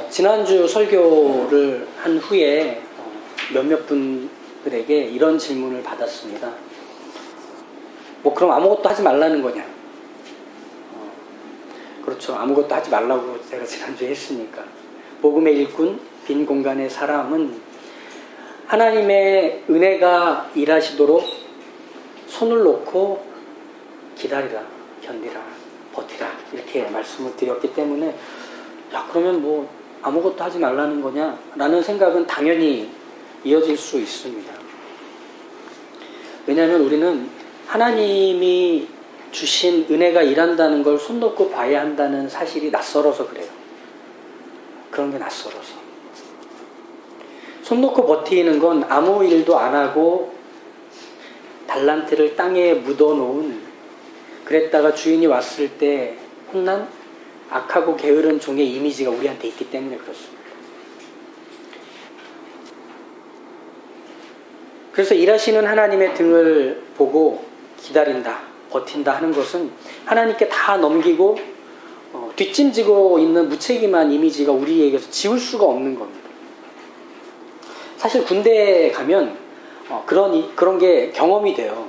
지난주 설교를 한 후에 몇몇 분들에게 이런 질문을 받았습니다. 뭐 그럼 아무것도 하지 말라는 거냐? 그렇죠. 아무것도 하지 말라고 제가 지난주에 했으니까. 복음의 일꾼, 빈 공간의 사람은 하나님의 은혜가 일하시도록 손을 놓고 기다리라, 견디라, 버티라 이렇게 말씀을 드렸기 때문에 야 그러면 뭐 아무것도 하지 말라는 거냐? 라는 생각은 당연히 이어질 수 있습니다. 왜냐하면 우리는 하나님이 주신 은혜가 일한다는 걸 손 놓고 봐야 한다는 사실이 낯설어서 그래요. 그런 게 낯설어서. 손 놓고 버티는 건 아무 일도 안 하고 달란트를 땅에 묻어놓은, 그랬다가 주인이 왔을 때 혼난 악하고 게으른 종의 이미지가 우리한테 있기 때문에 그렇습니다. 그래서 일하시는 하나님의 등을 보고 기다린다, 버틴다 하는 것은 하나님께 다 넘기고 뒷짐지고 있는 무책임한 이미지가 우리에게서 지울 수가 없는 겁니다. 사실 군대에 가면 그런 게 경험이 돼요.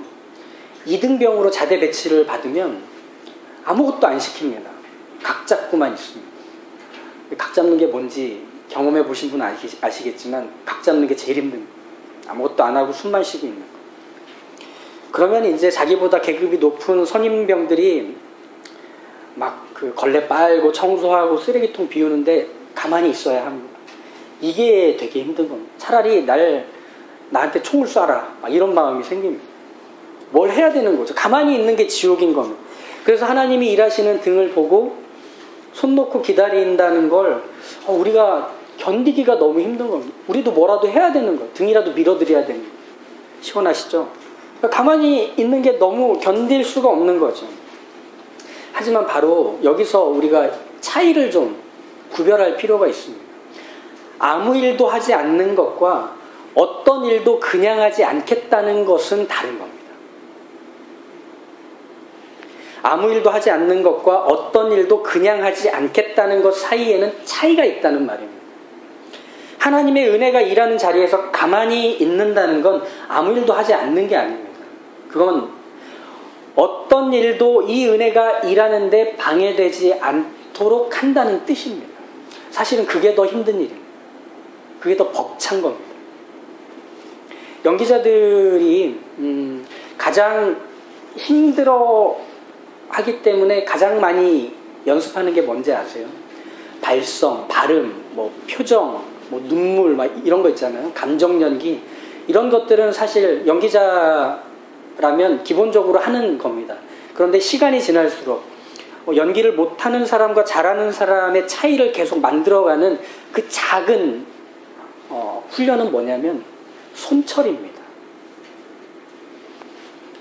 2등병으로 자대 배치를 받으면 아무것도 안 시킵니다. 각 잡고만 있습니다. 각 잡는 게 뭔지 경험해 보신 분은 아시겠지만 각 잡는 게 제일 힘듭니다. 아무것도 안 하고 숨만 쉬고 있는 거. 그러면 이제 자기보다 계급이 높은 선임병들이 막 그 걸레 빨고 청소하고 쓰레기통 비우는데 가만히 있어야 합니다. 이게 되게 힘든 겁니다. 차라리 나한테 총을 쏴라, 막 이런 마음이 생깁니다. 뭘 해야 되는 거죠. 가만히 있는 게 지옥인 겁니다. 그래서 하나님이 일하시는 등을 보고 손 놓고 기다린다는 걸 우리가 견디기가 너무 힘든 겁니다. 우리도 뭐라도 해야 되는 거예요. 등이라도 밀어드려야 되는 거예요. 시원하시죠? 그러니까 가만히 있는 게 너무 견딜 수가 없는 거죠. 하지만 바로 여기서 우리가 차이를 좀 구별할 필요가 있습니다. 아무 일도 하지 않는 것과 어떤 일도 그냥 하지 않겠다는 것은 다른 겁니다. 아무 일도 하지 않는 것과 어떤 일도 그냥 하지 않겠다는 것 사이에는 차이가 있다는 말입니다. 하나님의 은혜가 일하는 자리에서 가만히 있는다는 건 아무 일도 하지 않는 게 아닙니다. 그건 어떤 일도 이 은혜가 일하는데 방해되지 않도록 한다는 뜻입니다. 사실은 그게 더 힘든 일입니다. 그게 더 벅찬 겁니다. 연기자들이 가장 힘들어 하기 때문에 가장 많이 연습하는 게 뭔지 아세요? 발성, 발음, 뭐 표정, 뭐 눈물, 막 이런 거 있잖아요. 감정 연기. 이런 것들은 사실 연기자라면 기본적으로 하는 겁니다. 그런데 시간이 지날수록 연기를 못하는 사람과 잘하는 사람의 차이를 계속 만들어가는 그 작은 훈련은 뭐냐면 손철입니다.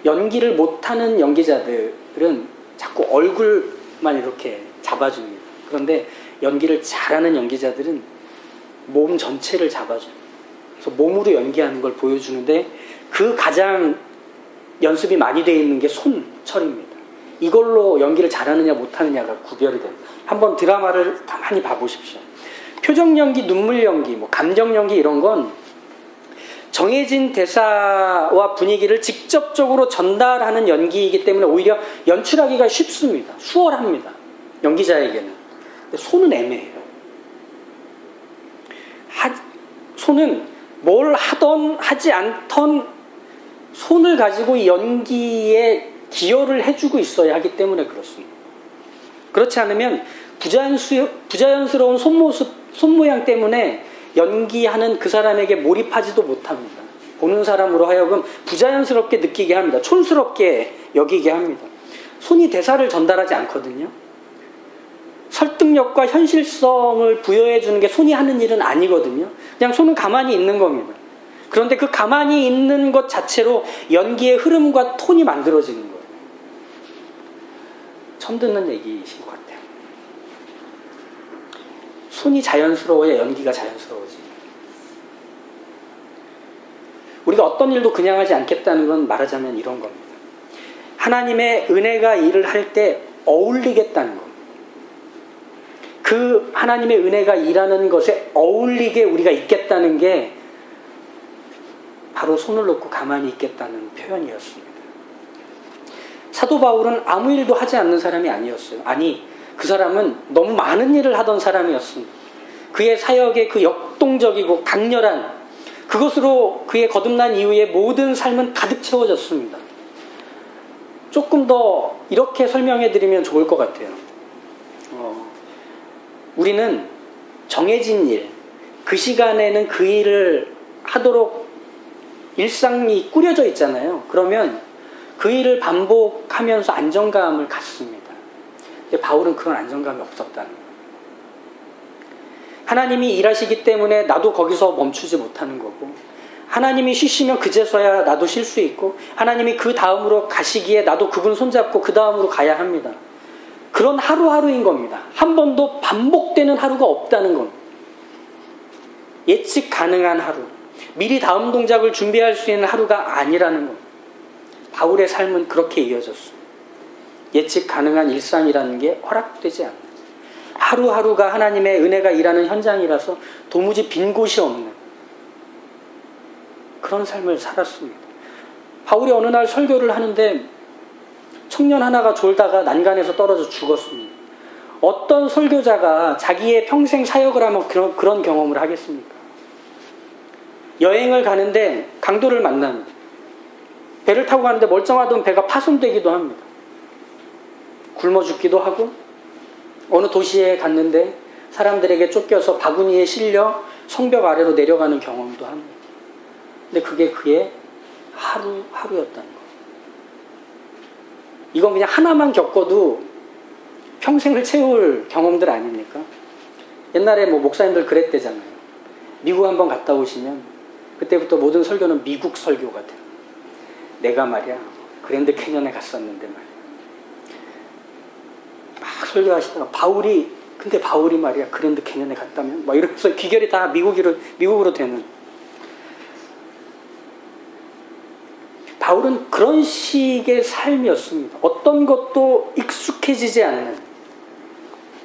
연기를 못하는 연기자들은 자꾸 얼굴만 이렇게 잡아줍니다. 그런데 연기를 잘하는 연기자들은 몸 전체를 잡아줘요. 그래서 몸으로 연기하는 걸 보여주는데 그 가장 연습이 많이 되어 있는 게 손철입니다. 이걸로 연기를 잘하느냐 못하느냐가 구별이 됩니다. 한번 드라마를 가만히 봐보십시오. 표정 연기, 눈물 연기, 뭐 감정 연기 이런 건 정해진 대사와 분위기를 직접적으로 전달하는 연기이기 때문에 오히려 연출하기가 쉽습니다. 수월합니다. 연기자에게는. 근데 손은 애매해요. 손은 뭘 하던 하지 않던 손을 가지고 이 연기에 기여를 해주고 있어야 하기 때문에 그렇습니다. 그렇지 않으면 부자연스러운 손모양 때문에 연기하는 그 사람에게 몰입하지도 못합니다. 보는 사람으로 하여금 부자연스럽게 느끼게 합니다. 촌스럽게 여기게 합니다. 손이 대사를 전달하지 않거든요. 설득력과 현실성을 부여해주는 게 손이 하는 일은 아니거든요. 그냥 손은 가만히 있는 겁니다. 그런데 그 가만히 있는 것 자체로 연기의 흐름과 톤이 만들어지는 거예요. 처음 듣는 얘기이신 것 같아요. 손이 자연스러워야 연기가 자연스러워집니다. 우리가 어떤 일도 그냥 하지 않겠다는 건 말하자면 이런 겁니다. 하나님의 은혜가 일을 할 때 어울리겠다는 겁니다. 그 하나님의 은혜가 일하는 것에 어울리게 우리가 있겠다는 게 바로 손을 놓고 가만히 있겠다는 표현이었습니다. 사도 바울은 아무 일도 하지 않는 사람이 아니었어요. 아니, 그 사람은 너무 많은 일을 하던 사람이었습니다. 그의 사역의 그 역동적이고 강렬한 그것으로 그의 거듭난 이후에 모든 삶은 가득 채워졌습니다. 조금 더 이렇게 설명해 드리면 좋을 것 같아요. 우리는 정해진 일, 그 시간에는 그 일을 하도록 일상이 꾸려져 있잖아요. 그러면 그 일을 반복하면서 안정감을 갖습니다. 근데 바울은 그런 안정감이 없었다는 거예요. 하나님이 일하시기 때문에 나도 거기서 멈추지 못하는 거고, 하나님이 쉬시면 그제서야 나도 쉴 수 있고, 하나님이 그 다음으로 가시기에 나도 그분 손잡고 그 다음으로 가야 합니다. 그런 하루하루인 겁니다. 한 번도 반복되는 하루가 없다는 겁니다. 예측 가능한 하루, 미리 다음 동작을 준비할 수 있는 하루가 아니라는 겁니다. 바울의 삶은 그렇게 이어졌습니다. 예측 가능한 일상이라는 게 허락되지 않는, 하루하루가 하나님의 은혜가 일하는 현장이라서 도무지 빈 곳이 없는 그런 삶을 살았습니다. 바울이 어느 날 설교를 하는데 청년 하나가 졸다가 난간에서 떨어져 죽었습니다. 어떤 설교자가 자기의 평생 사역을 하면 그런 경험을 하겠습니까? 여행을 가는데 강도를 만납니다. 배를 타고 가는데 멀쩡하던 배가 파손되기도 합니다. 굶어 죽기도 하고, 어느 도시에 갔는데 사람들에게 쫓겨서 바구니에 실려 성벽 아래로 내려가는 경험도 합니다. 근데 그게 그의 하루였다는 거예요. 이건 그냥 하나만 겪어도 평생을 채울 경험들 아닙니까? 옛날에 목사님들 그랬대잖아요. 미국 한번 갔다 오시면 그때부터 모든 설교는 미국 설교가 돼요. 내가 말이야 그랜드 캐년에 갔었는데 말이야, 막 설교하시다가 근데 바울이 말이야 그랜드 캐년에 갔다면 막 이러면서 귀결이 다 미국으로 되는. 바울은 그런 식의 삶이었습니다. 어떤 것도 익숙해지지 않는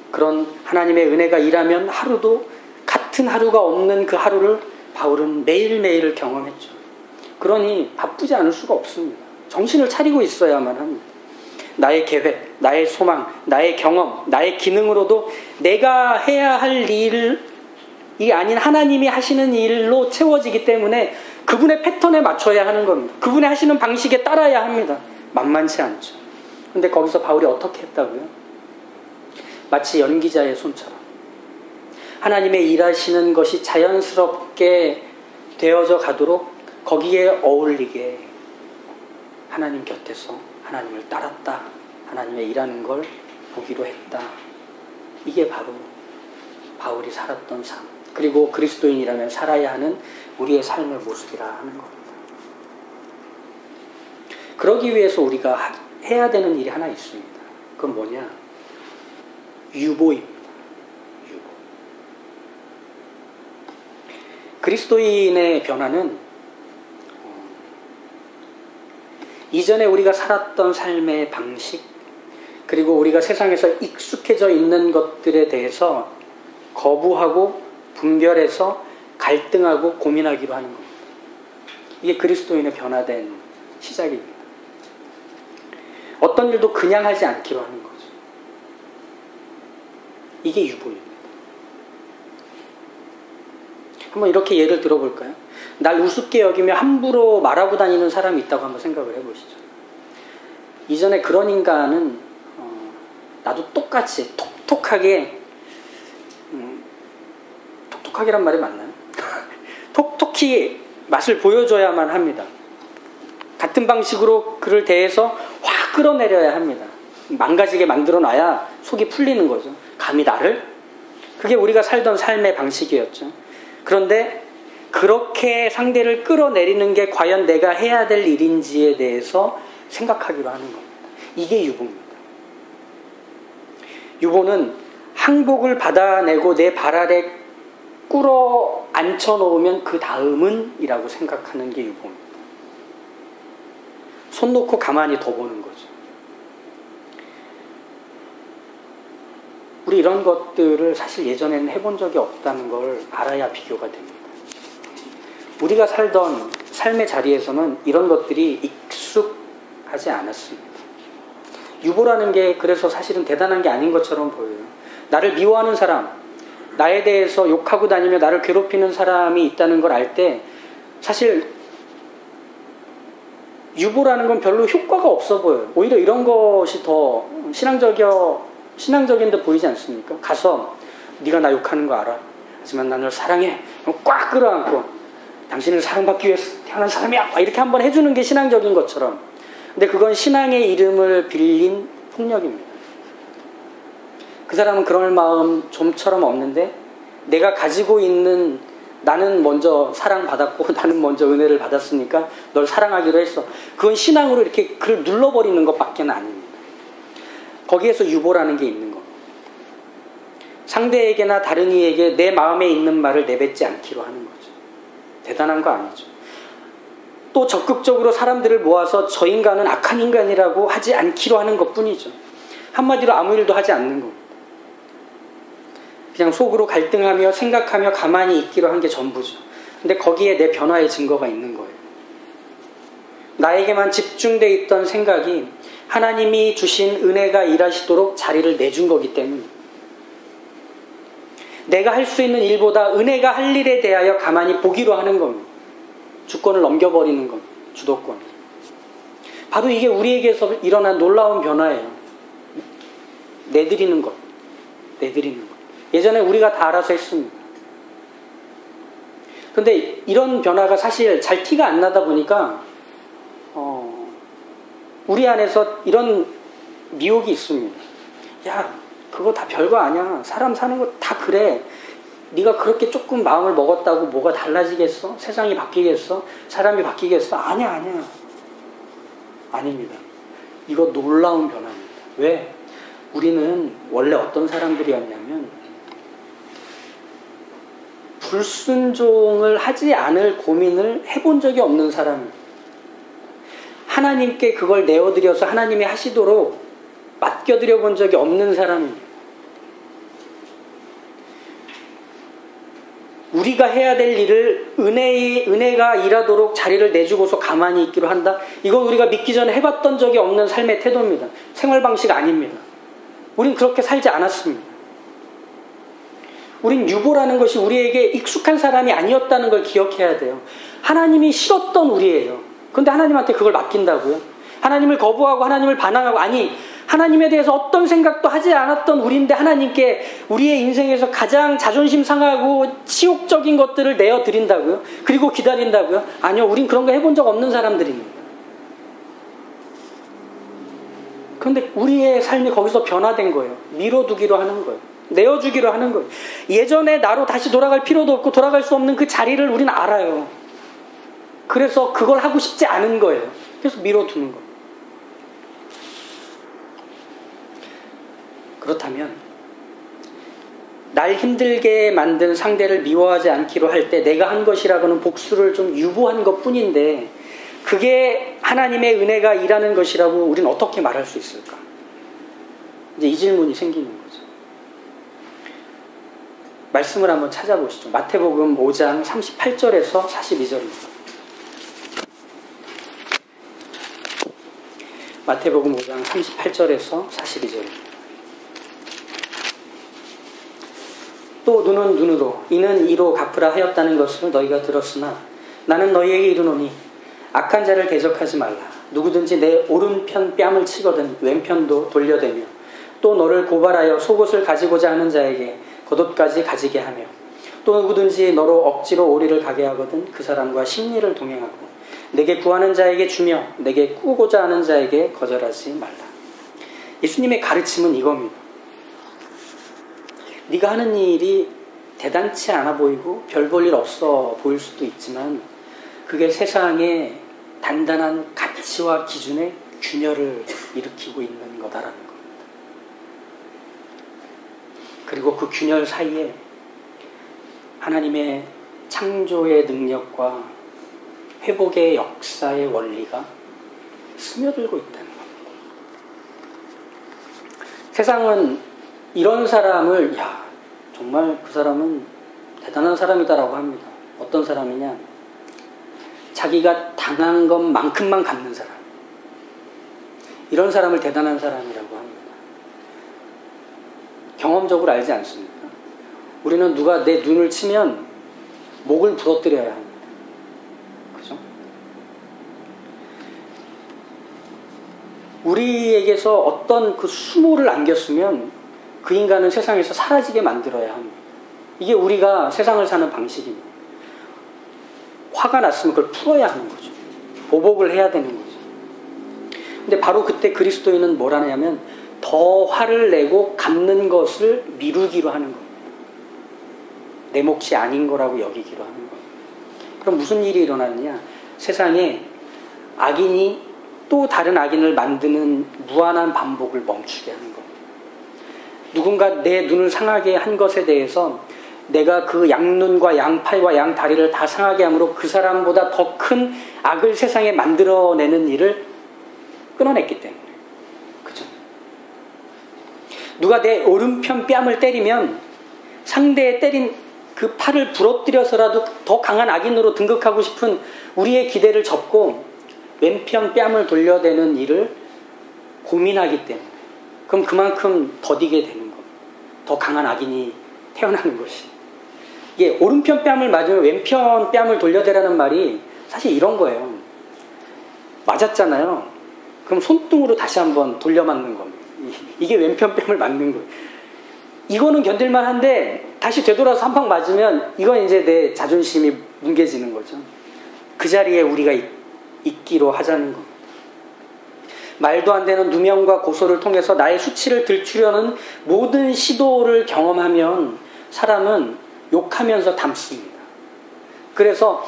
그런 하나님의 은혜가 일하면 하루도 같은 하루가 없는 그 하루를 바울은 매일매일 경험했죠. 그러니 바쁘지 않을 수가 없습니다. 정신을 차리고 있어야만 합니다. 나의 계획, 나의 소망, 나의 경험, 나의 기능으로도 내가 해야 할 일이 아닌 하나님이 하시는 일로 채워지기 때문에 그분의 패턴에 맞춰야 하는 겁니다. 그분의 하시는 방식에 따라야 합니다. 만만치 않죠. 근데 거기서 바울이 어떻게 했다고요? 마치 연기자의 손처럼 하나님의 일하시는 것이 자연스럽게 되어져 가도록 거기에 어울리게 하나님 곁에서 하나님을 따랐다. 하나님의 일하는 걸 보기로 했다. 이게 바로 바울이 살았던 삶, 그리고 그리스도인이라면 살아야 하는 우리의 삶의 모습이라 하는 겁니다. 그러기 위해서 우리가 해야 되는 일이 하나 있습니다. 그건 뭐냐? 유보입니다. 유보. 그리스도인의 변화는 이전에 우리가 살았던 삶의 방식, 그리고 우리가 세상에서 익숙해져 있는 것들에 대해서 거부하고 분별해서 갈등하고 고민하기로 하는 겁니다. 이게 그리스도인의 변화된 시작입니다. 어떤 일도 그냥 하지 않기로 하는 거죠. 이게 유보입니다. 한번 이렇게 예를 들어볼까요? 날 우습게 여기며 함부로 말하고 다니는 사람이 있다고 한번 생각을 해보시죠. 이전에 그런 인간은 나도 똑같이 톡톡하게, 톡톡하게란 말이 맞나요? 톡톡히 맛을 보여줘야만 합니다. 같은 방식으로 그를 대해서 확 끌어내려야 합니다. 망가지게 만들어놔야 속이 풀리는 거죠. 감히 나를? 그게 우리가 살던 삶의 방식이었죠. 그런데 그렇게 상대를 끌어내리는 게 과연 내가 해야 될 일인지에 대해서 생각하기로 하는 겁니다. 이게 유보입니다. 유보는 항복을 받아내고 내 발 아래 꿇어 앉혀놓으면 그 다음은 이라고 생각하는 게 유보입니다. 손 놓고 가만히 둬보는 거죠. 우리 이런 것들을 사실 예전에는 해본 적이 없다는 걸 알아야 비교가 됩니다. 우리가 살던 삶의 자리에서는 이런 것들이 익숙하지 않았습니다. 유보라는 게 그래서 사실은 대단한 게 아닌 것처럼 보여요. 나를 미워하는 사람, 나에 대해서 욕하고 다니며 나를 괴롭히는 사람이 있다는 걸 알 때 사실 유보라는 건 별로 효과가 없어 보여요. 오히려 이런 것이 더 신앙적인 데 보이지 않습니까? 가서 네가 나 욕하는 거 알아. 하지만 난 널 사랑해. 꽉 끌어안고 당신을 사랑받기 위해서 태어난 사람이야. 이렇게 한번 해주는 게 신앙적인 것처럼. 근데 그건 신앙의 이름을 빌린 폭력입니다. 그 사람은 그럴 마음 좀처럼 없는데 내가 가지고 있는 나는 먼저 사랑받았고 나는 먼저 은혜를 받았으니까 널 사랑하기로 했어. 그건 신앙으로 이렇게 그를 눌러버리는 것밖에 아닙니다. 거기에서 유보라는 게 있는 겁니다. 상대에게나 다른 이에게 내 마음에 있는 말을 내뱉지 않기로 하는 거죠. 대단한 거 아니죠. 또 적극적으로 사람들을 모아서 저 인간은 악한 인간이라고 하지 않기로 하는 것뿐이죠. 한마디로 아무 일도 하지 않는 겁니다. 그냥 속으로 갈등하며 생각하며 가만히 있기로 한 게 전부죠. 근데 거기에 내 변화의 증거가 있는 거예요. 나에게만 집중돼 있던 생각이 하나님이 주신 은혜가 일하시도록 자리를 내준 거기 때문입니다. 내가 할 수 있는 일보다 은혜가 할 일에 대하여 가만히 보기로 하는 겁니다. 주권을 넘겨버리는 겁니다. 주도권. 바로 이게 우리에게서 일어난 놀라운 변화예요. 내드리는 것. 내드리는 것. 예전에 우리가 다 알아서 했습니다. 그런데 이런 변화가 사실 잘 티가 안 나다 보니까 우리 안에서 이런 미혹이 있습니다. 야, 그거 다 별거 아니야. 사람 사는 거 다 그래. 네가 그렇게 조금 마음을 먹었다고 뭐가 달라지겠어? 세상이 바뀌겠어? 사람이 바뀌겠어? 아니야. 아닙니다. 이거 놀라운 변화입니다. 왜? 우리는 원래 어떤 사람들이었냐면 불순종을 하지 않을 고민을 해본 적이 없는 사람입니다. 하나님께 그걸 내어드려서 하나님이 하시도록 맡겨드려 본 적이 없는 사람입니다. 우리가 해야 될 일을 은혜가 일하도록 자리를 내주고서 가만히 있기로 한다. 이건 우리가 믿기 전에 해봤던 적이 없는 삶의 태도입니다. 생활 방식 아닙니다. 우린 그렇게 살지 않았습니다. 우린 유보라는 것이 우리에게 익숙한 사람이 아니었다는 걸 기억해야 돼요. 하나님이 싫었던 우리예요. 그런데 하나님한테 그걸 맡긴다고요? 하나님을 거부하고 하나님을 반항하고 하나님에 대해서 어떤 생각도 하지 않았던 우리인데 하나님께 우리의 인생에서 가장 자존심 상하고 치욕적인 것들을 내어드린다고요? 그리고 기다린다고요? 아니요. 우린 그런 거 해본 적 없는 사람들입니다. 그런데 우리의 삶이 거기서 변화된 거예요. 미뤄두기로 하는 거예요. 내어주기로 하는 거예요. 예전에 나로 다시 돌아갈 필요도 없고 돌아갈 수 없는 그 자리를 우리는 알아요. 그래서 그걸 하고 싶지 않은 거예요. 그래서 미뤄두는 거예요. 그렇다면 날 힘들게 만든 상대를 미워하지 않기로 할 때 내가 한 것이라고는 복수를 좀 유보한 것뿐인데 그게 하나님의 은혜가 일하는 것이라고 우리는 어떻게 말할 수 있을까? 이제 이 질문이 생기는 거죠. 말씀을 한번 찾아보시죠. 마태복음 5장 38절에서 42절입니다. 마태복음 5장 38절에서 42절입니다. 또 눈은 눈으로 이는 이로 갚으라 하였다는 것을 너희가 들었으나 나는 너희에게 이르노니 악한 자를 대적하지 말라. 누구든지 내 오른편 뺨을 치거든 왼편도 돌려대며 또 너를 고발하여 속옷을 가지고자 하는 자에게 겉옷까지 가지게 하며 또 누구든지 너로 억지로 오리를 가게 하거든 그 사람과 심리를 동행하고 내게 구하는 자에게 주며 내게 꾸고자 하는 자에게 거절하지 말라. 예수님의 가르침은 이겁니다. 네가 하는 일이 대단치 않아 보이고 별 볼 일 없어 보일 수도 있지만 그게 세상에 단단한 가치와 기준의 균열을 일으키고 있는 거다라는 겁니다. 그리고 그 균열 사이에 하나님의 창조의 능력과 회복의 역사의 원리가 스며들고 있다는 겁니다. 세상은 이런 사람을 정말 그 사람은 대단한 사람이다라고 합니다. 어떤 사람이냐? 자기가 당한 것만큼만 갚는 사람. 이런 사람을 대단한 사람이라고 합니다. 경험적으로 알지 않습니까? 우리는 누가 내 눈을 치면 목을 부러뜨려야 합니다. 그죠? 우리에게서 어떤 그 수모를 안겼으면 그 인간은 세상에서 사라지게 만들어야 합니다. 이게 우리가 세상을 사는 방식입니다. 화가 났으면 그걸 풀어야 하는 거죠. 보복을 해야 되는 거죠. 근데 바로 그때 그리스도인은 뭘 하냐면 더 화를 내고 갚는 것을 미루기로 하는 겁니다. 내 몫이 아닌 거라고 여기기로 하는 겁니다. 그럼 무슨 일이 일어났느냐? 세상에 악인이 또 다른 악인을 만드는 무한한 반복을 멈추게 하는 겁니다. 누군가 내 눈을 상하게 한 것에 대해서 내가 그 양눈과 양팔과 양다리를 다 상하게 함으로 그 사람보다 더 큰 악을 세상에 만들어내는 일을 끊어냈기 때문에. 그죠? 누가 내 오른편 뺨을 때리면 상대의 때린 그 팔을 부러뜨려서라도 더 강한 악인으로 등극하고 싶은 우리의 기대를 접고 왼편 뺨을 돌려대는 일을 고민하기 때문에. 그럼 그만큼 더디게 되는 겁니다. 더 강한 악인이 태어나는 것이. 이게 오른편 뺨을 맞으면 왼편 뺨을 돌려대라는 말이 사실 이런 거예요. 맞았잖아요. 그럼 손등으로 다시 한번 돌려맞는 겁니다. 이게 왼편 뺨을 맞는 거예요. 이거는 견딜만 한데 다시 되돌아서 한 방 맞으면 이건 이제 내 자존심이 뭉개지는 거죠. 그 자리에 우리가 있기로 하자는 겁니다. 말도 안 되는 누명과 고소를 통해서 나의 수치를 들추려는 모든 시도를 경험하면 사람은 욕하면서 담습니다. 그래서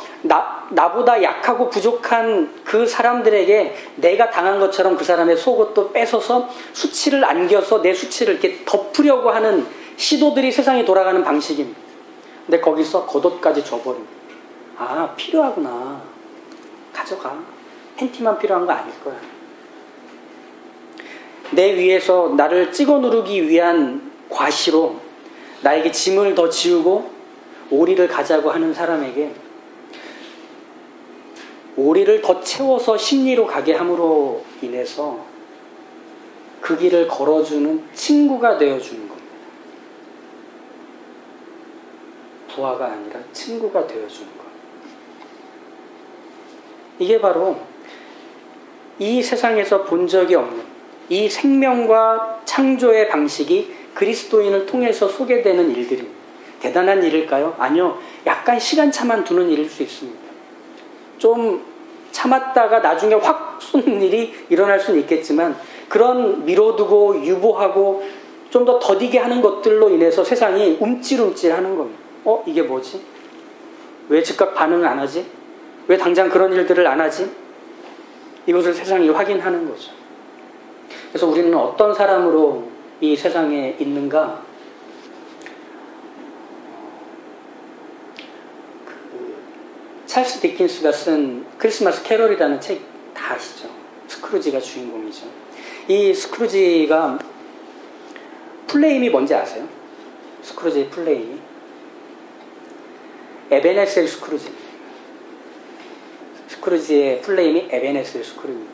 나보다 약하고 부족한 그 사람들에게 내가 당한 것처럼 그 사람의 속옷도 뺏어서 수치를 안겨서 내 수치를 이렇게 덮으려고 하는 시도들이 세상이 돌아가는 방식입니다. 근데 거기서 겉옷까지 줘버립니다. 아, 필요하구나. 가져가. 팬티만 필요한 거 아닐 거야. 내 위에서 나를 찍어 누르기 위한 과시로 나에게 짐을 더 지우고 오리를 가자고 하는 사람에게 오리를 더 채워서 심리로 가게 함으로 인해서 그 길을 걸어주는 친구가 되어주는 겁니다. 부하가 아니라 친구가 되어주는 겁니다. 이게 바로 이 세상에서 본 적이 없는 이 생명과 창조의 방식이 그리스도인을 통해서 소개되는 일들입니다. 대단한 일일까요? 아니요. 약간 시간차만 두는 일일 수 있습니다. 좀 참았다가 나중에 확 쏘는 일이 일어날 수는 있겠지만 그런 미뤄두고 유보하고 좀 더 더디게 하는 것들로 인해서 세상이 움찔움찔하는 겁니다. 이게 뭐지? 왜 즉각 반응을 안 하지? 왜 당장 그런 일들을 안 하지? 이것을 세상이 확인하는 거죠. 그래서 우리는 어떤 사람으로 이 세상에 있는가? 찰스 디킨스가 쓴 크리스마스 캐럴이라는 책 다 아시죠? 스크루지가 주인공이죠. 이 스크루지가 플레임이 뭔지 아세요? 스크루지의 플레임이 에베네셀 스크루지입니다. 스크루지의 플레임이 에베네셀 스크루지입니다.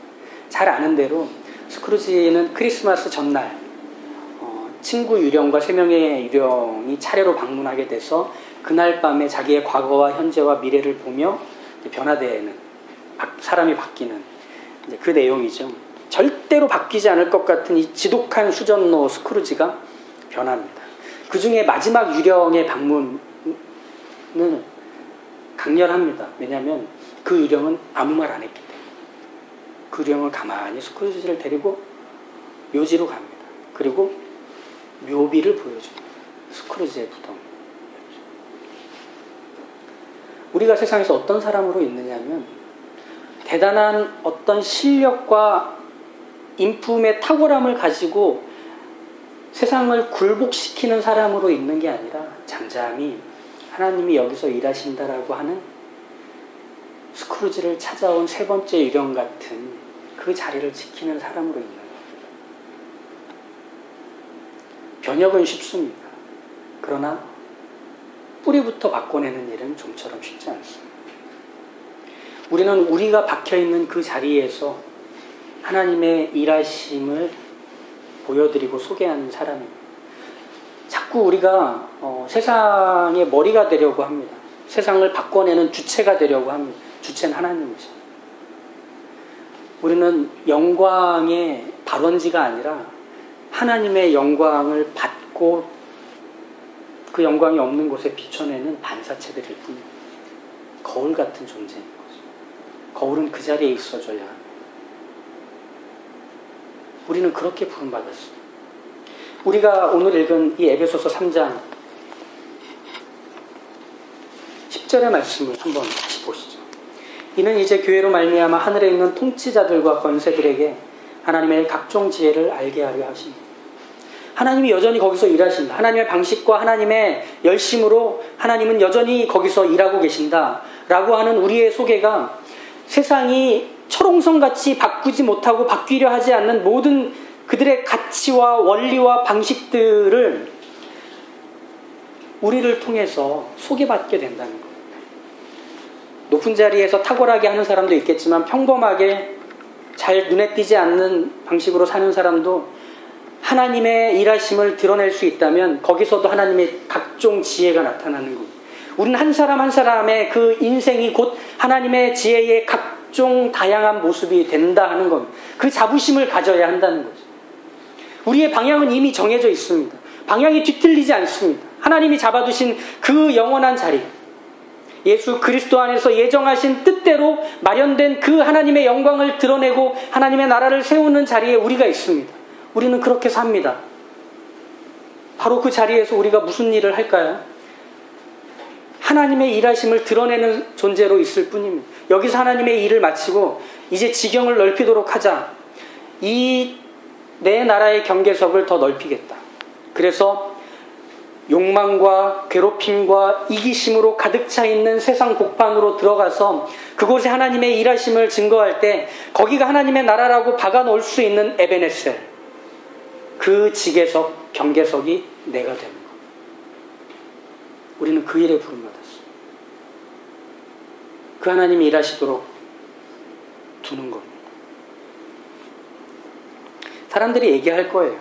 잘 아는 대로 스크루지는 크리스마스 전날 친구 유령과 3명의 유령이 차례로 방문하게 돼서 그날 밤에 자기의 과거와 현재와 미래를 보며 변화되는 사람이 바뀌는 그 내용이죠. 절대로 바뀌지 않을 것 같은 이 지독한 수전노 스크루지가 변합니다. 그 중에 마지막 유령의 방문은 강렬합니다. 왜냐하면 그 유령은 아무 말 안 했기 때문에. 그 유령을 가만히 스크루지를 데리고 묘지로 갑니다. 그리고 묘비를 보여줍니다. 스크루지의 부동. 우리가 세상에서 어떤 사람으로 있느냐면 대단한 어떤 실력과 인품의 탁월함을 가지고 세상을 굴복시키는 사람으로 있는 게 아니라 잠잠히 하나님이 여기서 일하신다라고 하는 스크루지를 찾아온 3번째 유령 같은 그 자리를 지키는 사람으로 있는 겁니다. 변혁은 쉽습니다. 그러나 뿌리부터 바꿔내는 일은 좀처럼 쉽지 않습니다. 우리는 우리가 박혀있는 그 자리에서 하나님의 일하심을 보여드리고 소개하는 사람입니다. 자꾸 우리가 세상의 머리가 되려고 합니다. 세상을 바꿔내는 주체가 되려고 합니다. 주체는 하나님이죠. 우리는 영광의 발원지가 아니라 하나님의 영광을 받고 그 영광이 없는 곳에 비춰내는 반사체들일 뿐입니다. 거울 같은 존재인 거죠. 거울은 그 자리에 있어줘야 합니다. 우리는 그렇게 부름받았습니다. 우리가 오늘 읽은 이 에베소서 3장 10절의 말씀을 한번 다시 보시죠. 이는 이제 교회로 말미암아 하늘에 있는 통치자들과 권세들에게 하나님의 각종 지혜를 알게 하려 하십니다. 하나님이 여전히 거기서 일하신다. 하나님의 방식과 하나님의 열심으로 하나님은 여전히 거기서 일하고 계신다 라고 하는 우리의 소개가 세상이 철옹성같이 바꾸지 못하고 바뀌려 하지 않는 모든 그들의 가치와 원리와 방식들을 우리를 통해서 소개받게 된다는 겁니다. 높은 자리에서 탁월하게 하는 사람도 있겠지만 평범하게 잘 눈에 띄지 않는 방식으로 사는 사람도 하나님의 일하심을 드러낼 수 있다면 거기서도 하나님의 각종 지혜가 나타나는 겁니다. 우리는 한 사람 한 사람의 그 인생이 곧 하나님의 지혜의 각종 다양한 모습이 된다 하는 겁니다. 그 자부심을 가져야 한다는 거죠. 우리의 방향은 이미 정해져 있습니다. 방향이 뒤틀리지 않습니다. 하나님이 잡아두신 그 영원한 자리, 예수 그리스도 안에서 예정하신 뜻대로 마련된 그 하나님의 영광을 드러내고 하나님의 나라를 세우는 자리에 우리가 있습니다. 우리는 그렇게 삽니다. 바로 그 자리에서 우리가 무슨 일을 할까요? 하나님의 일하심을 드러내는 존재로 있을 뿐입니다. 여기서 하나님의 일을 마치고 이제 지경을 넓히도록 하자. 이 내 나라의 경계석을 더 넓히겠다. 그래서 욕망과 괴롭힘과 이기심으로 가득 차 있는 세상 복판으로 들어가서 그곳에 하나님의 일하심을 증거할 때 거기가 하나님의 나라라고 박아놓을 수 있는 에베네셀, 그 지계석, 경계석이 내가 되는 것. 우리는 그 일에 부름받았습니다. 그 하나님이 일하시도록 두는 겁니다. 사람들이 얘기할 거예요.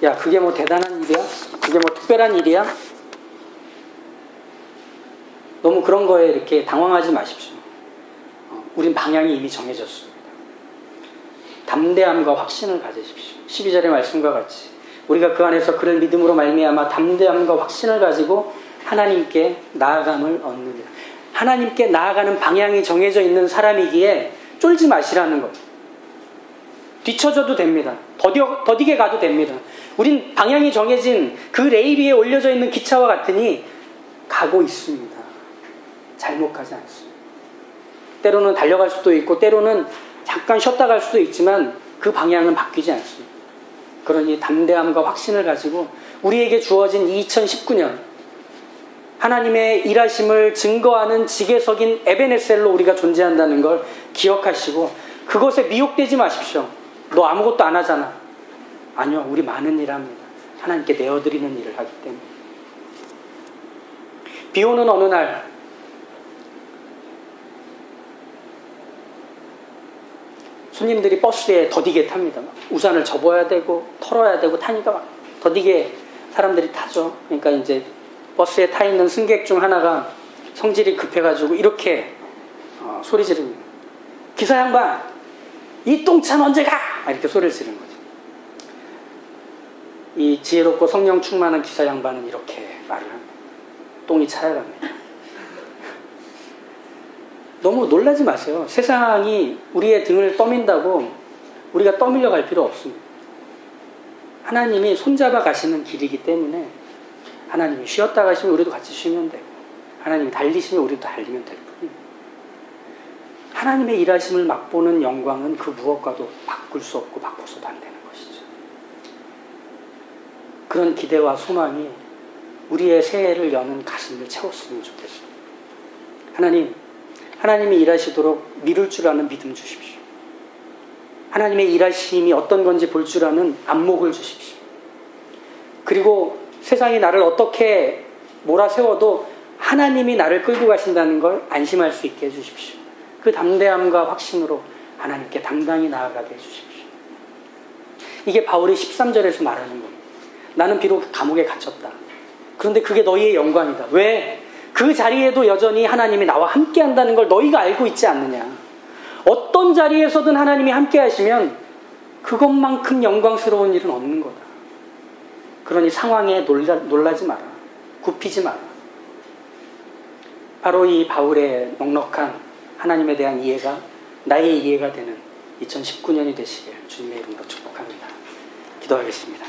야, 그게 뭐 대단한 일이야? 그게 뭐 특별한 일이야? 너무 그런 거에 이렇게 당황하지 마십시오. 우린 방향이 이미 정해졌습니다. 담대함과 확신을 가지십시오. 12절의 말씀과 같이 우리가 그 안에서 그를 믿음으로 말미암아 담대함과 확신을 가지고 하나님께 나아감을 얻느니라. 하나님께 나아가는 방향이 정해져 있는 사람이기에 쫄지 마시라는 거예요. 뒤쳐져도 됩니다. 더디게 가도 됩니다. 우린 방향이 정해진 그 레일 위에 올려져 있는 기차와 같으니 가고 있습니다. 잘못 가지 않습니다. 때로는 달려갈 수도 있고 때로는 잠깐 쉬었다 갈 수도 있지만 그 방향은 바뀌지 않습니다. 그러니 담대함과 확신을 가지고 우리에게 주어진 2019년 하나님의 일하심을 증거하는 지계석인 에베네셀로 우리가 존재한다는 걸 기억하시고 그것에 미혹되지 마십시오. 너 아무것도 안 하잖아. 아니요, 우리 많은 일 합니다. 하나님께 내어드리는 일을 하기 때문에. 비 오는 어느 날 손님들이 버스에 더디게 탑니다. 우산을 접어야 되고 털어야 되고 타니까 막 더디게 사람들이 타죠. 그러니까 이제 버스에 타 있는 승객 중 하나가 성질이 급해가지고 이렇게 소리 지릅니다. 기사 양반, 이 똥차는 언제 가? 이렇게 소리를 지르는 거죠. 이 지혜롭고 성령 충만한 기사 양반은 이렇게 말을 합니다. 똥이 차야 갑니다. 너무 놀라지 마세요. 세상이 우리의 등을 떠민다고 우리가 떠밀려 갈 필요 없습니다. 하나님이 손잡아 가시는 길이기 때문에 하나님이 쉬었다 가시면 우리도 같이 쉬면 되고 하나님이 달리시면 우리도 달리면 될 뿐입니다. 하나님의 일하심을 맛보는 영광은 그 무엇과도 바꿀 수 없고 바꿔서도 안 되는 것이죠. 그런 기대와 소망이 우리의 새해를 여는 가슴을 채웠으면 좋겠습니다. 하나님이 일하시도록 미룰 줄 아는 믿음 주십시오. 하나님의 일하심이 어떤 건지 볼 줄 아는 안목을 주십시오. 그리고 세상이 나를 어떻게 몰아세워도 하나님이 나를 끌고 가신다는 걸 안심할 수 있게 해주십시오. 그 담대함과 확신으로 하나님께 당당히 나아가게 해주십시오. 이게 바울이 13절에서 말하는 겁니다. 나는 비록 감옥에 갇혔다. 그런데 그게 너희의 영광이다. 왜? 그 자리에도 여전히 하나님이 나와 함께 한다는 걸 너희가 알고 있지 않느냐. 어떤 자리에서든 하나님이 함께 하시면 그것만큼 영광스러운 일은 없는 거다. 그러니 상황에 놀라지 마라. 굽히지 마라. 바로 이 바울의 넉넉한 하나님에 대한 이해가 나의 이해가 되는 2019년이 되시길 주님의 이름으로 축복합니다. 기도하겠습니다.